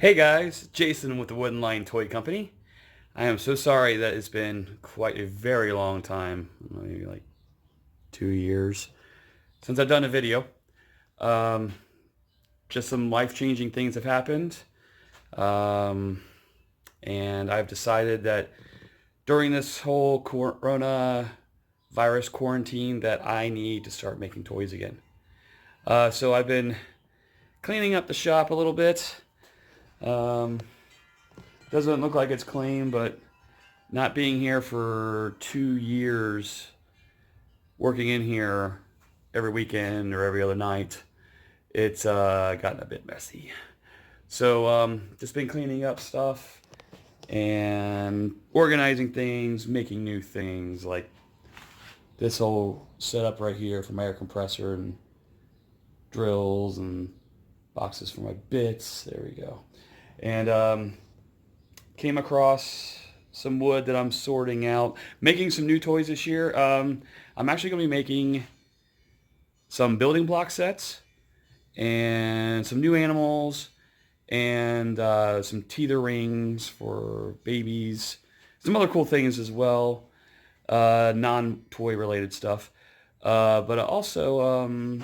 Hey guys, Jason with the Wooden Line Toy Company. I am so sorry that it's been quite a very long time, maybe like 2 years, since I've done a video. Um, just some life-changing things have happened, um, and I've decided that during this whole corona virus quarantine that I need to start making toys again. So I've been cleaning up the shop a little bit. Um, doesn't look like it's clean, but not being here for 2 years, working in here every weekend or every other night, it's gotten a bit messy. So just been cleaning up stuff and organizing things, making new things like this whole setup right here for my air compressor and drills and boxes for my bits. There we go. And came across some wood that I'm sorting out, making some new toys this year. I'm actually going to be making some building block sets and some new animals and some teether rings for babies. Some other cool things as well, non-toy related stuff. But also,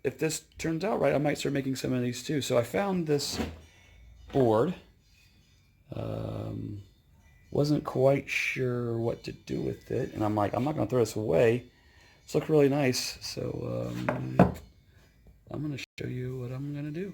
if this turns out right, I might start making some of these too. So I found this board. Wasn't quite sure what to do with it, and I'm like, I'm not going to throw this away. This looks really nice, so I'm going to show you what I'm going to do.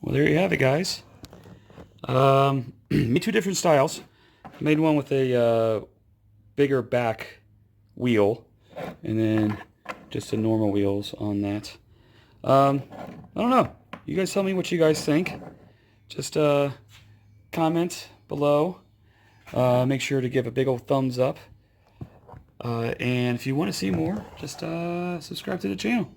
Well, there you have it, guys. Made two different styles. Made one with a bigger back wheel, and then just the normal wheels on that. I don't know. You guys tell me what you guys think. Just comment below. Make sure to give a big old thumbs up. And if you want to see more, just subscribe to the channel.